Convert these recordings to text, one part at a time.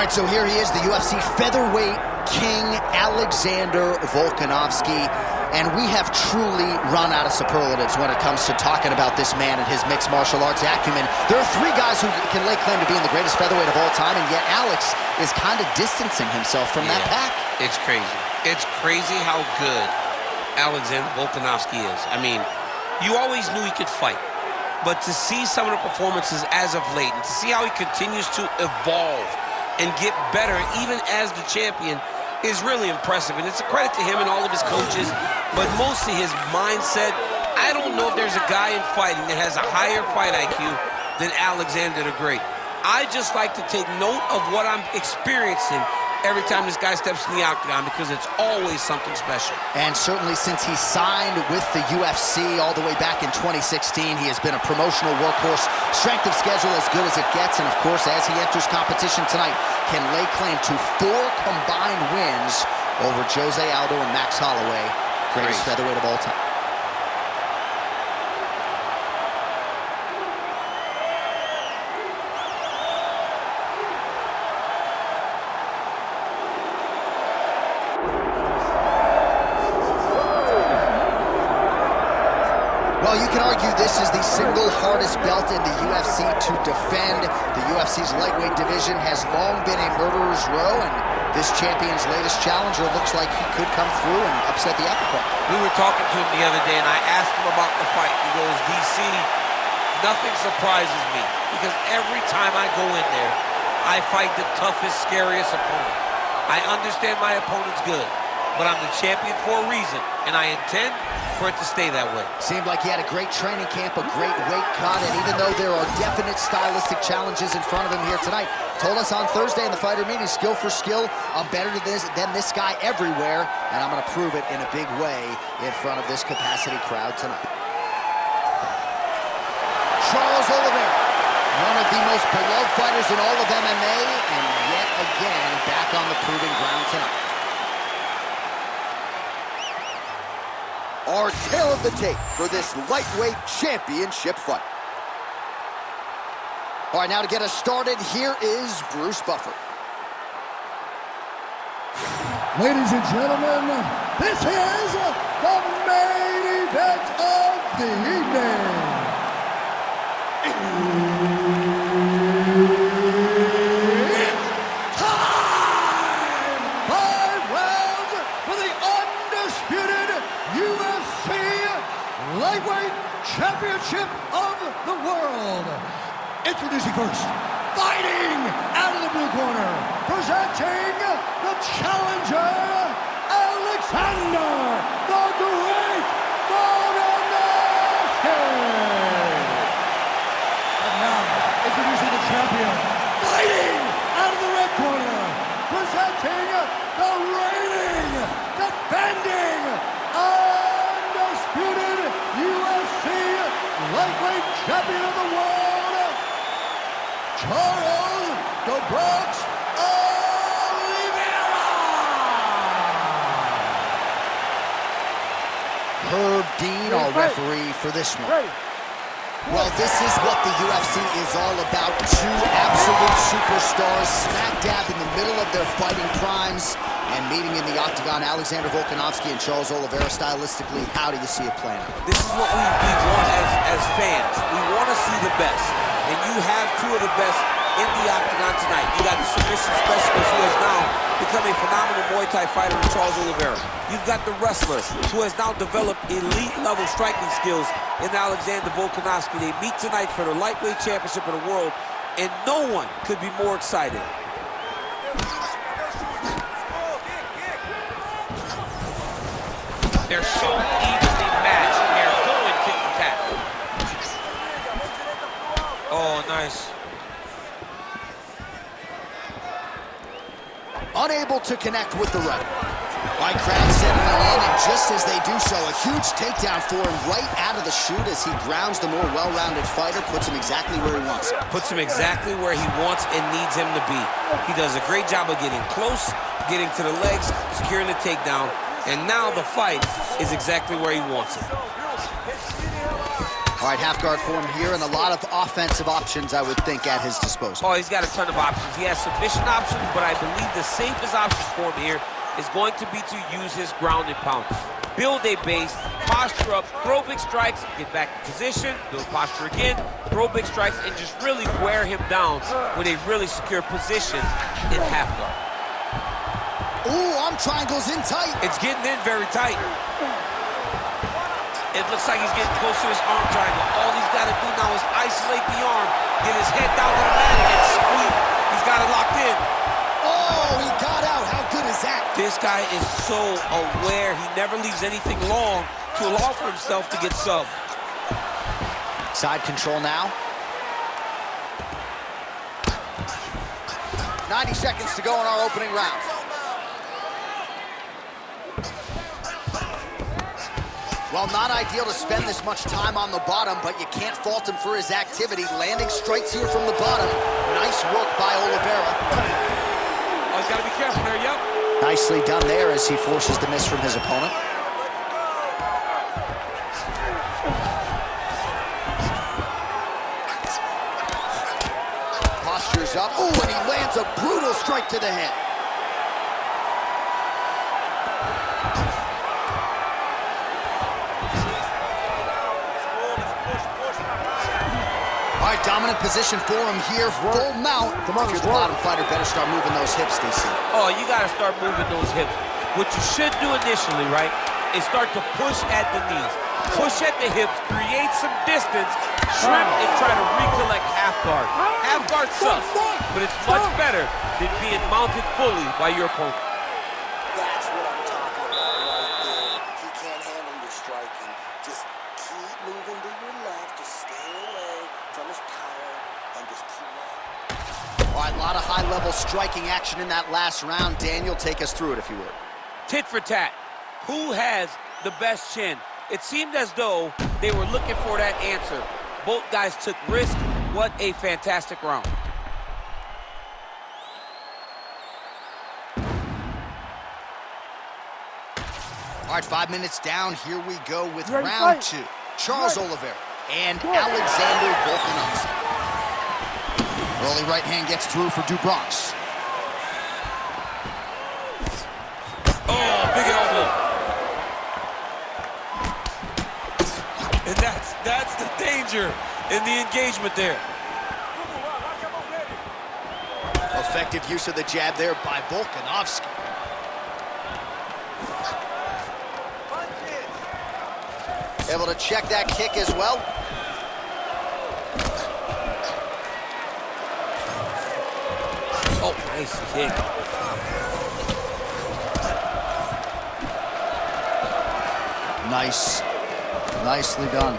right, so here he is, the UFC featherweight king, Alexander Volkanovski. And we have truly run out of superlatives when it comes to talking about this man and his mixed martial arts acumen. There are three guys who can lay claim to being the greatest featherweight of all time, and yet Alex is kind of distancing himself from that pack. It's crazy. It's crazy how good Alexander Volkanovski is. I mean, you always knew he could fight. But to see some of the performances as of late, and to see how he continues to evolve and get better, even as the champion, is really impressive. And it's a credit to him and all of his coaches, but mostly his mindset. I don't know if there's a guy in fighting that has a higher fight IQ than Alexander the Great. I just like to take note of what I'm experiencing every time this guy steps in the octagon, because it's always something special. And certainly since he signed with the UFC all the way back in 2016, he has been a promotional workhorse, strength of schedule as good as it gets, and of course, as he enters competition tonight, can lay claim to 4 combined wins over Jose Aldo and Max Holloway, greatest featherweight of all time. Well, you can argue this is the single hardest belt in the UFC to defend. The UFC's lightweight division has long been a murderer's row, and this champion's latest challenger looks like he could come through and upset the apple cart. We were talking to him the other day, and I asked him about the fight. He goes, DC, nothing surprises me, because every time I go in there, I fight the toughest, scariest opponent. I understand my opponent's good, but I'm the champion for a reason, and I intend for it to stay that way. Seemed like he had a great training camp, a great weight cut, and even though there are definite stylistic challenges in front of him here tonight, told us on Thursday in the fighter meeting, skill for skill, I'm better than this guy everywhere, and I'm going to prove it in a big way in front of this capacity crowd tonight. Charles Oliveira, one of the most beloved fighters in all of MMA, and yet again back on the proving ground tonight. Our tale of the tape for this lightweight championship fight. All right, now to get us started, here is Bruce Buffer. Ladies and gentlemen, this is the main event of the evening. It's time! 5 rounds for the undisputed UFC Lightweight Championship of the World. Introducing first, fighting out of the blue corner, presenting the challenger, Alexander the Great Volkanovski. And now, introducing the champion, fighting out of the red corner, presenting the reigning, defending, undisputed UFC Lightweight Champion of the World, Charles "The Bronx" Oliveira. Herb Dean, our referee for this one. Well, this is what the UFC is all about. 2 absolute superstars smack dab in the middle of their fighting primes and meeting in the octagon. Alexander Volkanovski and Charles Oliveira. Stylistically, how do you see it playing out? This is what we want as fans. We want to see the best. And you have 2 of the best in the octagon tonight. You got the submission specialist who has now become a phenomenal Muay Thai fighter in Charles Oliveira. You've got the wrestler who has now developed elite-level striking skills in Alexander Volkanovski. They meet tonight for the lightweight championship of the world, and no one could be more excited. They're so evenly matched. They're going tit for tat. Oh, nice. Unable to connect with the right. Right, crowd settling in, and just as they do so, a huge takedown for him right out of the chute as he grounds the more well-rounded fighter, puts him exactly where he wants him. Puts him exactly where he wants and needs him to be. He does a great job of getting close, getting to the legs, securing the takedown, and now the fight is exactly where he wants it. All right, half guard form here, and a lot of offensive options, I would think, at his disposal. Oh, he's got a ton of options. He has submission options, but I believe the safest option for him here is going to be to use his ground and pound. Build a base, posture up, throw big strikes, get back in position, build posture again, throw big strikes, and just really wear him down with a really secure position in half guard. Ooh, arm triangles in tight. It's getting in very tight. It looks like he's getting close to his arm triangle. All he's got to do now is isolate the arm, get his head down to the mat, and squeeze. He's got it locked in. Oh, he got out. How good is that? This guy is so aware. He never leaves anything long to allow for himself to get subbed. Side control now. 90 seconds to go in our opening round. Well, not ideal to spend this much time on the bottom, but you can't fault him for his activity. Landing strikes here from the bottom. Nice work by Oliveira. Oh, he's got to be careful there, yep. Nicely done there as he forces the miss from his opponent. Posture's up. Ooh, and he lands a brutal strike to the head. All right, dominant position for him here. Full mount. If you're the bottom fighter, better start moving those hips, DC. Oh, you got to start moving those hips. What you should do initially, right, is start to push at the knees. Push at the hips, create some distance, shrimp, and try to recollect half guard. Half guard sucks, but it's much better than being mounted fully by your opponent. That's what I'm talking about right there. He can't handle your striking. Just keep moving to your left. Just stay away from his power and just keep on. All right, a lot of high-level striking action in that last round. Daniel, take us through it, if you would. Tit for tat. Who has the best chin? It seemed as though they were looking for that answer. Both guys took risk. What a fantastic round. All right, 5 minutes down. Here we go with round two. Charles Oliveira and Alexander Volkanovski. Early right hand gets through for Dubronx. Oh, big elbow. And that's the danger in the engagement there. Effective use of the jab there by Volkanovski. Able to check that kick as well. Oh, nice kick. Nice. Nicely done.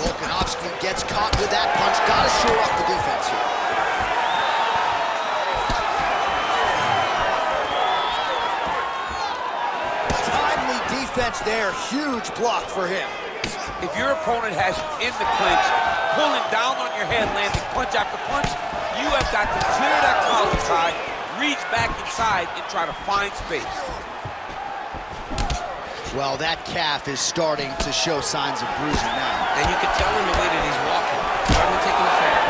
Volkanovski gets caught with that punch. Got to shore up the defense here. Timely defense there. Huge block for him. If your opponent has you in the clinch, pulling down on your head, landing punch after punch, you have got to clear that collar side, reach back inside, and try to find space. Well, that calf is starting to show signs of bruising now. And you can tell in the way that he's walking. Probably taking a fan.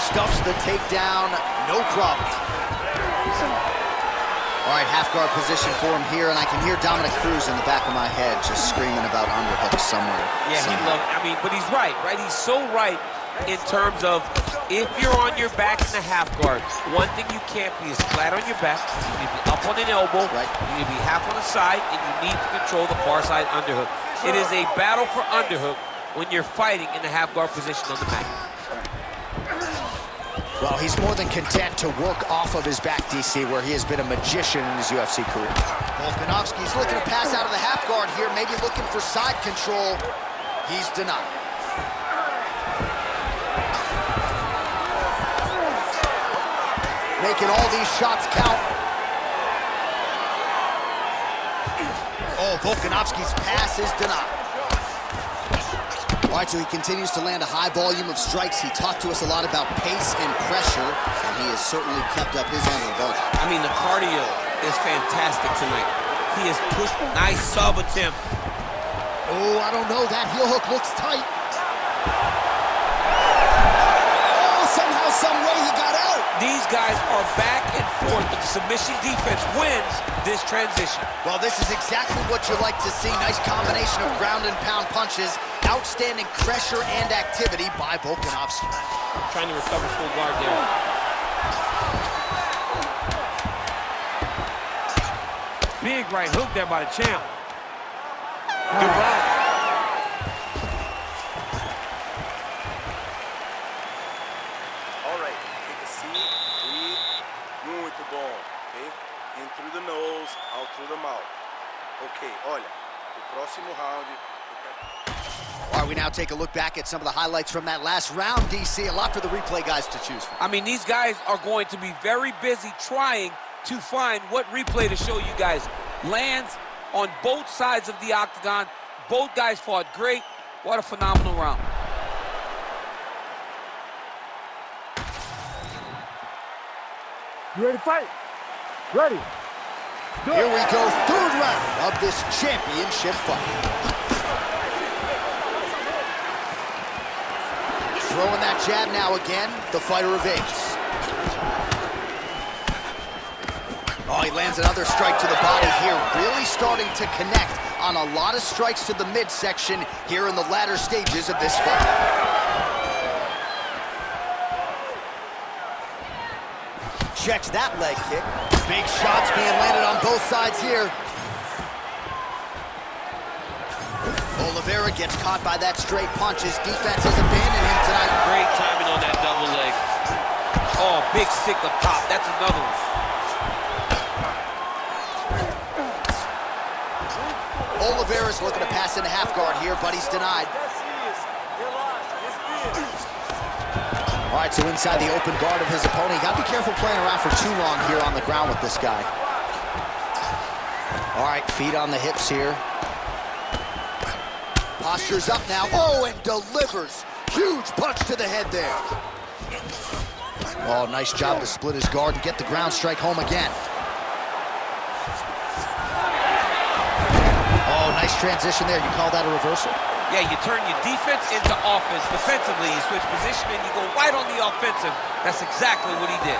Stuffs the takedown, no problem. All right, half guard position for him here, and I can hear Dominic Cruz in the back of my head just screaming about underhooks somewhere. Yeah, he loved, I mean, but he's right? He's so right in terms of if you're on your back in the half guard, one thing you can't be is flat on your back. You need to be up on an elbow. Right. You need to be half on the side, and you need to control the far side underhook. It is a battle for underhook when you're fighting in the half guard position on the mat. Well, he's more than content to work off of his back, DC, where he has been a magician in his UFC career. Volkanovski's looking to pass out of the half guard here, maybe looking for side control. He's denied. Making all these shots count. Oh, Volkanovski's pass is denied. All right, so he continues to land a high volume of strikes. He talked to us a lot about pace and pressure, and he has certainly kept up his end of the bargain. I mean, the cardio is fantastic tonight. He has pushed. Nice sub attempt. Oh, I don't know. That heel hook looks tight. Somehow, some way he got out. These guys are back and forth, but the submission defense wins this transition. Well, this is exactly what you like to see. Nice combination of ground and pound punches. Outstanding pressure and activity by Volkanovski. Trying to recover full guard there. Big right hook there by the champ. Good round. In through the nose, out through the mouth. Okay, olha, o próximo round. All right, we now take a look back at some of the highlights from that last round, DC. A lot for the replay guys to choose from. I mean, these guys are going to be very busy trying to find what replay to show you guys. Lands on both sides of the octagon. Both guys fought great. What a phenomenal round. You ready to fight? Ready. Here we go, third round of this championship fight. Throwing that jab now again, the fighter evades. Oh, he lands another strike to the body here, really starting to connect on a lot of strikes to the midsection here in the latter stages of this fight. Checks that leg kick. Big shots being landed on both sides here. Oliveira gets caught by that straight punch. His defense has abandoned him tonight. Great timing on that double leg. Oh, big stick up top. That's another one. Oliveira's looking to pass into half guard here, but he's denied. All right, so inside the open guard of his opponent. You got to be careful playing around for too long here on the ground with this guy. All right, feet on the hips here. Posture's up now. Oh, and delivers. Huge punch to the head there. Oh, nice job to split his guard and get the ground strike home again. Oh, nice transition there. You call that a reversal? Yeah, you turn your defense into offense. Defensively, you switch position and you go right on the offensive. That's exactly what he did.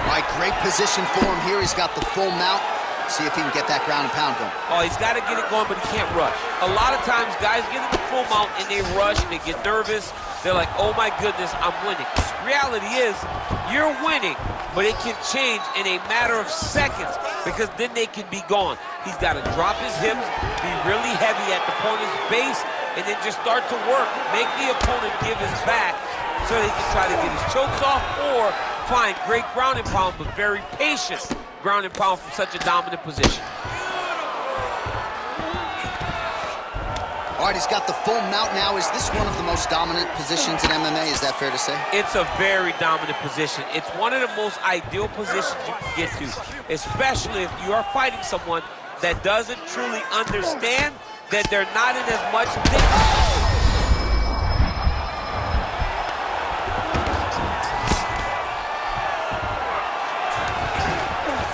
All right, great position for him here. He's got the full mount. See if he can get that ground and pound going. Oh, he's got to get it going, but he can't rush. A lot of times, guys get in the full mount and they rush and they get nervous. They're like, oh my goodness, I'm winning. Reality is, you're winning, but it can change in a matter of seconds because then they can be gone. He's got to drop his hips, be really heavy at the opponent's base, and then just start to work. Make the opponent give his back so he can try to get his chokes off or find great ground and pound, but very patient ground and pound from such a dominant position. All right, he's got the full mount now. Is this one of the most dominant positions in MMA? Is that fair to say? It's a very dominant position. It's one of the most ideal positions you can get to, especially if you are fighting someone that doesn't truly understand that they're not in as much danger.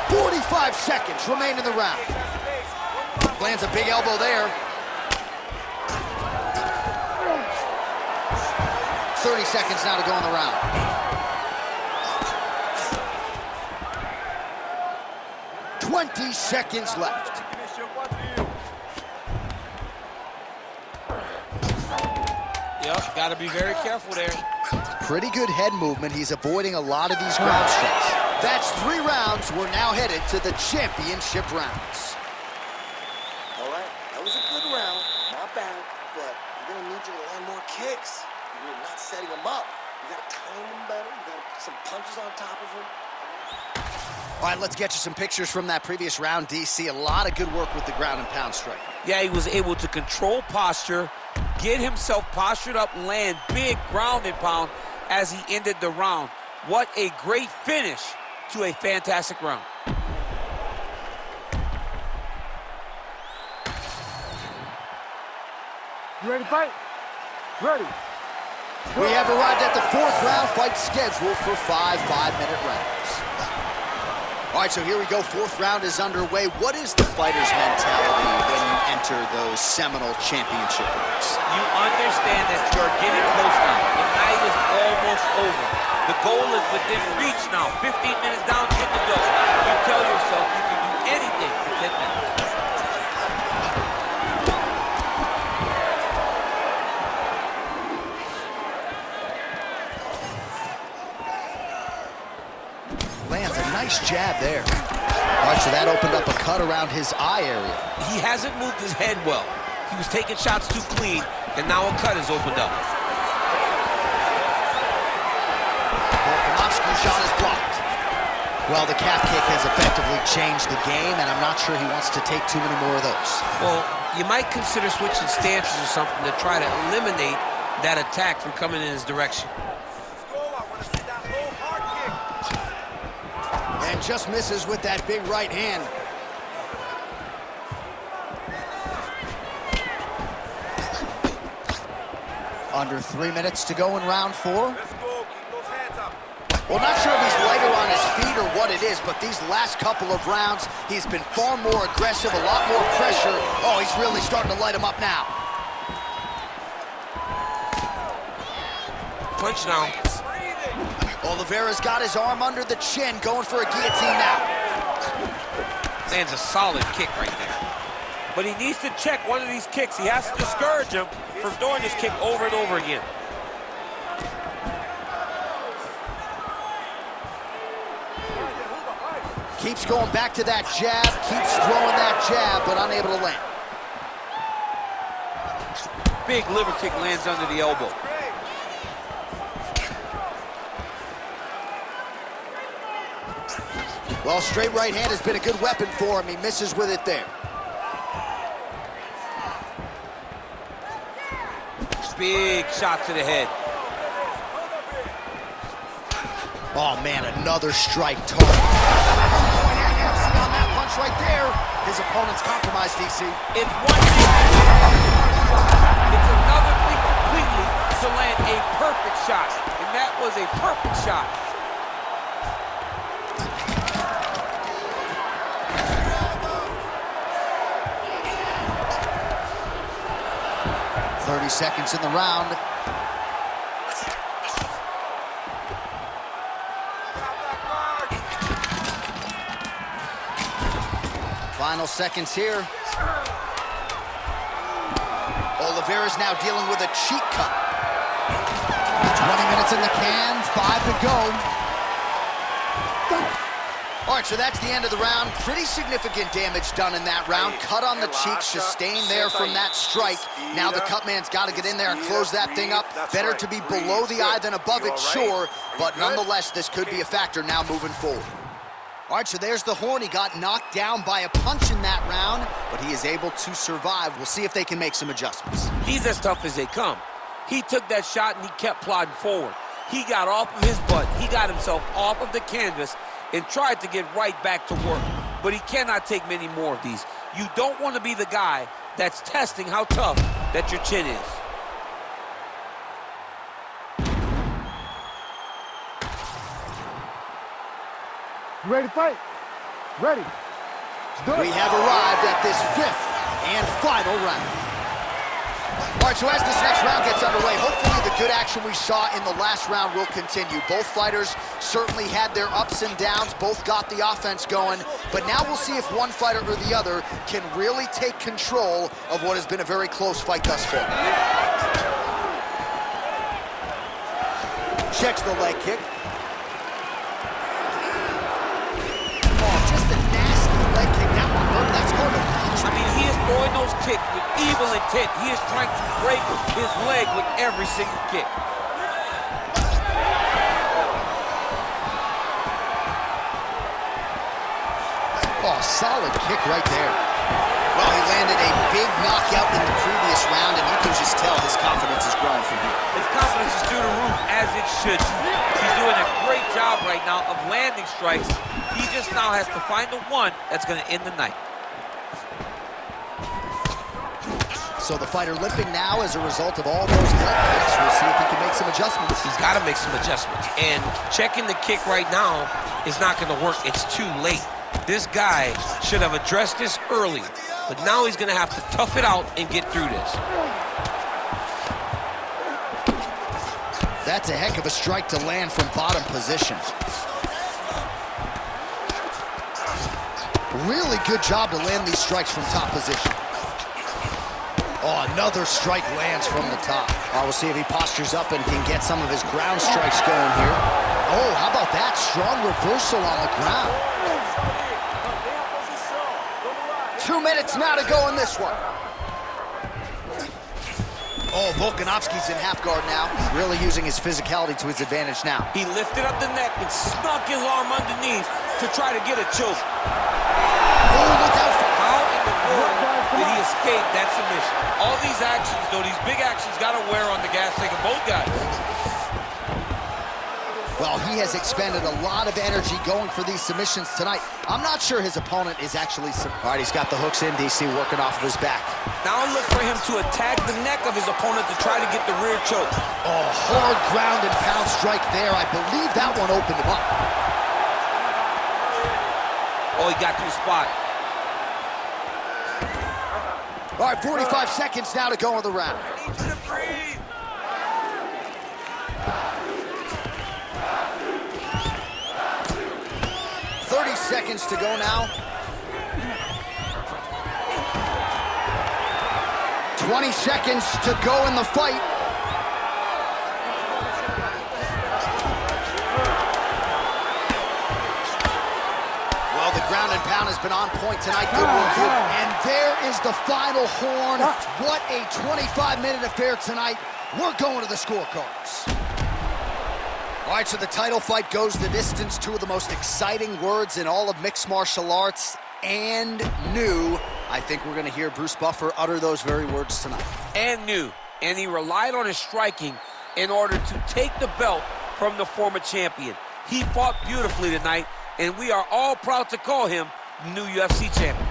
45 seconds remain in the round. Lands a big elbow there. 30 seconds now to go in the round. "20 seconds left. Yep, got to be very careful there. Pretty good head movement. He's avoiding a lot of these ground strikes. That's 3 rounds. We're now headed to the championship rounds. All right, that was a good round. Not bad, but you're going to need you to land more kicks. You're not setting them up. You got to time them better. You got to put some punches on top of them. All right, let's get you some pictures from that previous round, DC. A lot of good work with the ground and pound strike. Yeah, he was able to control posture, get himself postured up, land big ground and pound as he ended the round. What a great finish to a fantastic round. You ready to fight? Ready. We have arrived at the 4th round, fight scheduled for 5 5-minute rounds. All right, so here we go. Fourth round is underway. What is the fighter's mentality when you enter those seminal championship rounds? You understand that you're getting close now. The night is almost over. The goal is within reach now. 15 minutes down in the door. You tell yourself you can do anything for 10 minutes. Lands a nice jab there. All right, so that opened up a cut around his eye area. He hasn't moved his head well. He was taking shots too clean, and now a cut has opened up. Volkanovski's shot is blocked. Well, the calf kick has effectively changed the game, and I'm not sure he wants to take too many more of those. Well, you might consider switching stances or something to try to eliminate that attack from coming in his direction. And just misses with that big right hand. Under 3 minutes to go in round 4. Let's go. Keep those hands up. Well, not sure if he's lighter on his feet or what it is, but these last couple of rounds, he's been far more aggressive, a lot more pressure. Oh, he's really starting to light him up now. Punch now. Oliveira's got his arm under the chin, going for a guillotine now. Lands a solid kick right there. But he needs to check one of these kicks. He has to discourage him from throwing this kick over and over again. Keeps going back to that jab, keeps throwing that jab, but unable to land. Big liver kick lands under the elbow. Well, straight right hand has been a good weapon for him. He misses with it there. Big shot to the head. Oh, man, another strike target. See on that punch right there. His opponent's compromised, DC. It's one thing. It's another thing completely to land a perfect shot. And that was a perfect shot. 30 seconds in the round. Final seconds here. Oliveira's now dealing with a cheek cut. 20 minutes in the can, 5 to go. All right, so that's the end of the round. Pretty significant damage done in that round. Cut on the cheek, sustained there from that strike. Now the cut man's got to get in there and close that thing up. Better to be below the eye than above it, sure. But nonetheless, this could be a factor now moving forward. All right, so there's the horn. He got knocked down by a punch in that round, but he is able to survive. We'll see if they can make some adjustments. He's as tough as they come. He took that shot and he kept plodding forward. He got off of his butt. He got himself off of the canvas and tried to get right back to work. But he cannot take many more of these. You don't want to be the guy that's testing how tough that your chin is. You ready to fight? Ready. Let's do it. We have arrived at this 5th and final round. All right, so as this next round gets underway, hopefully the good action we saw in the last round will continue. Both fighters certainly had their ups and downs, both got the offense going, but now we'll see if one fighter or the other can really take control of what has been a very close fight thus far. Checks the leg kick. Oh, just a nasty leg kick. That one hurt. That's going to punch. I mean, he is throwing those kicks with evil intent. He is trying to break his leg with every single kick. Oh, solid kick right there. Well, he landed a big knockout in the previous round, and you can just tell his confidence is growing from here. His confidence is through the roof, as it should. He's doing a great job right now of landing strikes. He just now has to find the one that's going to end the night. So the fighter limping now as a result of all those leg kicks. We'll see if he can make some adjustments. He's got to make some adjustments. And checking the kick right now is not going to work. It's too late. This guy should have addressed this earlier. But now he's going to have to tough it out and get through this. That's a heck of a strike to land from bottom position. Really good job to land these strikes from top position. Oh, another strike lands from the top. We'll see if he postures up and can get some of his ground strikes going here. Oh, how about that? Strong reversal on the ground. 2 minutes now to go in this one. Oh, Volkanovski's in half guard now. Really using his physicality to his advantage now. He lifted up the neck and snuck his arm underneath to try to get a choke. Oh, look out. How in the world did he escape that submission? All these actions, though, these big actions, got to wear on the gas tank of both guys. Well, he has expended a lot of energy going for these submissions tonight. I'm not sure his opponent is actually... All right, he's got the hooks in, DC, working off of his back. Now look for him to attack the neck of his opponent to try to get the rear choke. Oh, hard ground and pound strike there. I believe that one opened him up. Oh, he got to the spot. All right, 45 seconds now to go in the round. I need you to breathe. Seconds to go now. 20 seconds to go in the fight. Well, the ground and pound has been on point tonight. Good work here. And there is the final horn. What a 25-minute affair tonight. We're going to the scorecards. All right, so the title fight goes the distance. Two of the most exciting words in all of mixed martial arts, and new. I think we're going to hear Bruce Buffer utter those very words tonight. And new. And he relied on his striking in order to take the belt from the former champion. He fought beautifully tonight, and we are all proud to call him new UFC champion.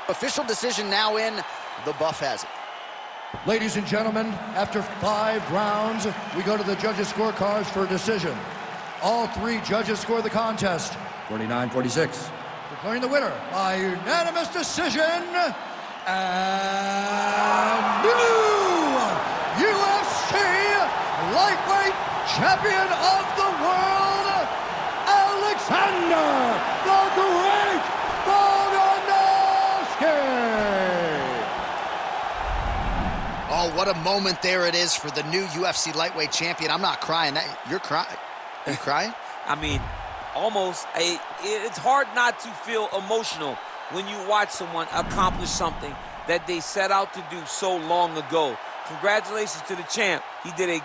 Official decision now in. The Buff has it. Ladies and gentlemen, after 5 rounds, we go to the judges' scorecards for a decision. All 3 judges score the contest, 49-46. Declaring the winner by unanimous decision, and new UFC lightweight champion of the world, Alexander the Great Volkanovski. Oh, what a moment there it is for the new UFC lightweight champion. I'm not crying. You're crying. Are you crying? I mean, almost. It's hard not to feel emotional when you watch someone accomplish something that they set out to do so long ago. Congratulations to the champ. He did a